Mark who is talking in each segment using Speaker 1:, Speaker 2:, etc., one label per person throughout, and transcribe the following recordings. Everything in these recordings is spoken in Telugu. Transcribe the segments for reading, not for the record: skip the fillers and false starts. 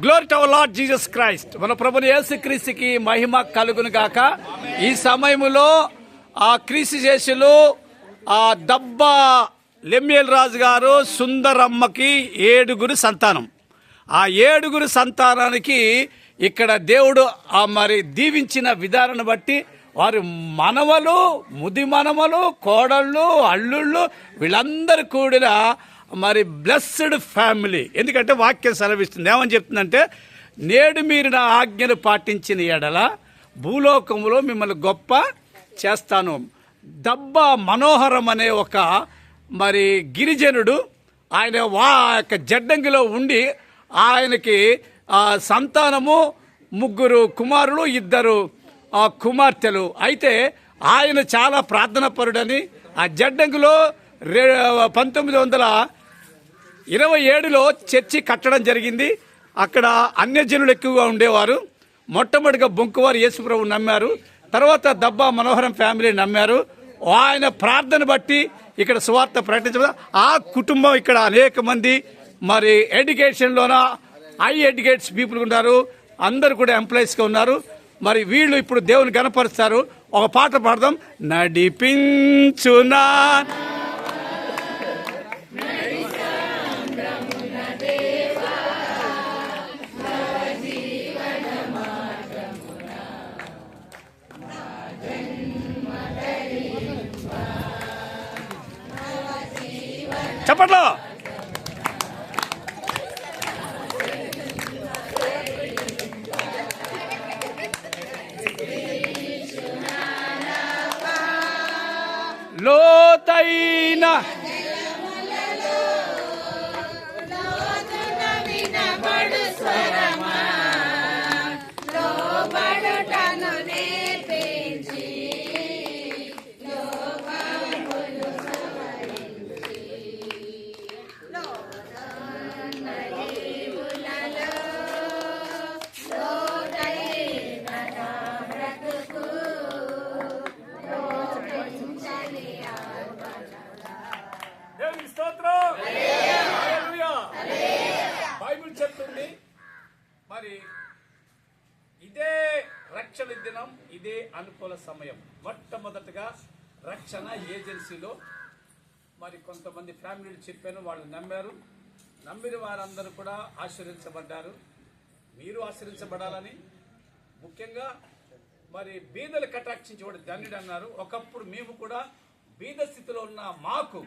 Speaker 1: Glory to our Lord Jesus Christ. మన ప్రభుని యేసుక్రీస్తుకి మహిమ కలుగును గాక. ఈ సమయములో ఆ క్రీస్తు శేషులు ఆ దబ్బా లెమ్యేల్ రాజు గారు సుందరమ్మకి 7 సంతానం. ఆ 7 సంతానానికి ఇక్కడ దేవుడు మరి దీవించిన విధానాన్ని బట్టి వారి మనవలు, ముది మనవలు, కోడళ్ళు, అల్లుళ్ళు వీళ్ళందరూ కూడిన మరి బ్లెస్డ్ ఫ్యామిలీ. ఎందుకంటే వాక్యం సెలవిస్తుంది. ఏమని చెప్తుందంటే, నేడు మీరు నా ఆజ్ఞను పాటించిన ఎడల భూలోకంలో మిమ్మల్ని గొప్ప చేస్తాను. దబ్బా మనోహరం అనే ఒక మరి గిరిజనుడు ఆయన యొక్క జడ్డంగిలో ఉండి ఆయనకి సంతానము 3 కుమారులు 2 కుమార్తెలు. అయితే ఆయన చాలా ప్రార్థన పరుడని ఆ జడ్డంగిలో 1927లో చర్చి కట్టడం జరిగింది. అక్కడ అన్యజనులు ఎక్కువగా ఉండేవారు. మొట్టమొదటిగా బొంకువారు యేసుప్రభు నమ్మారు. తర్వాత దబ్బా మనోహరం ఫ్యామిలీ నమ్మారు. ఆయన ప్రార్థన బట్టి ఇక్కడ సువార్త ప్రకటించడం. ఆ కుటుంబం ఇక్కడ అనేక మంది మరి ఎడ్యుకేషన్లోన హై ఎడ్యుకేట్స్ పీపుల్ ఉన్నారు. అందరు కూడా ఎంప్లాయీస్గా ఉన్నారు. మరి వీళ్ళు ఇప్పుడు దేవుని గణపరుస్తారు. ఒక పాట పాడదాం. నడిపించునా చెప్పట్లో లోతైన బైబిల్ చెప్తుంది. మరి ఇదే రక్షణ దినం, ఇదే అనుకూల సమయం. మొట్టమొదటిగా రక్షణ ఏజెన్సీలో మరి కొంతమంది ఫ్యామిలీలు చెప్పాను, వాళ్ళు నమ్మారు. నమ్మిన వారందరూ కూడా ఆశీర్వదించబడ్డారు. మీరు ఆశీర్వించబడాలని, ముఖ్యంగా మరి బీదలు కటాక్షించేవాడు ధన్యుడు అన్నారు. ఒకప్పుడు మేము కూడా బీద స్థితిలో ఉన్న మాకు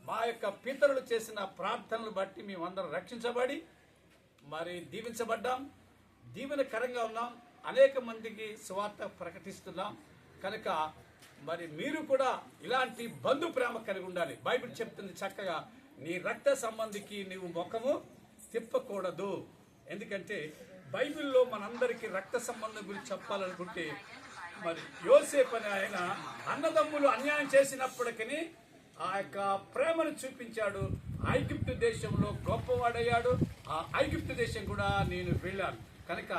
Speaker 1: మా యొక్క పితరులు చేసిన ప్రార్థనలు బట్టి మేమందరం రక్షించబడి మరి దీవించబడ్డాం, దీవెనకరంగా ఉన్నాం, అనేక మందికి సువార్త ప్రకటిస్తున్నాం. కనుక మరి మీరు కూడా ఇలాంటి బంధు ప్రేమ కలిగి ఉండాలి. బైబిల్ చెప్తుంది చక్కగా, నీ రక్త సంబంధికి నీవు ముఖము తిప్పకూడదు. ఎందుకంటే బైబిల్లో మనందరికీ రక్త సంబంధం గురించి చెప్పాలనుకుంటే, మరి యోసేపు అనే ఆయన అన్నదమ్ములు అన్యాయం చేసినప్పటికీ ఆ యొక్క ప్రేమను చూపించాడు. ఐగుప్తు దేశంలో గొప్పవాడయ్యాడు. ఆ ఐగుప్తు దేశం కూడా నేను వెళ్ళాను. కనుక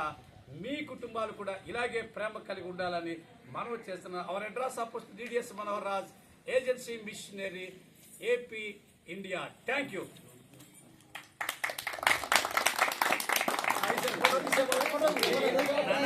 Speaker 1: మీ కుటుంబాలు కూడా ఇలాగే ప్రేమ కలిగి ఉండాలని మనవి చేస్తున్నాను. Our address apostle DDS Manohar Raj, agency missionary, AP, India. Thank you.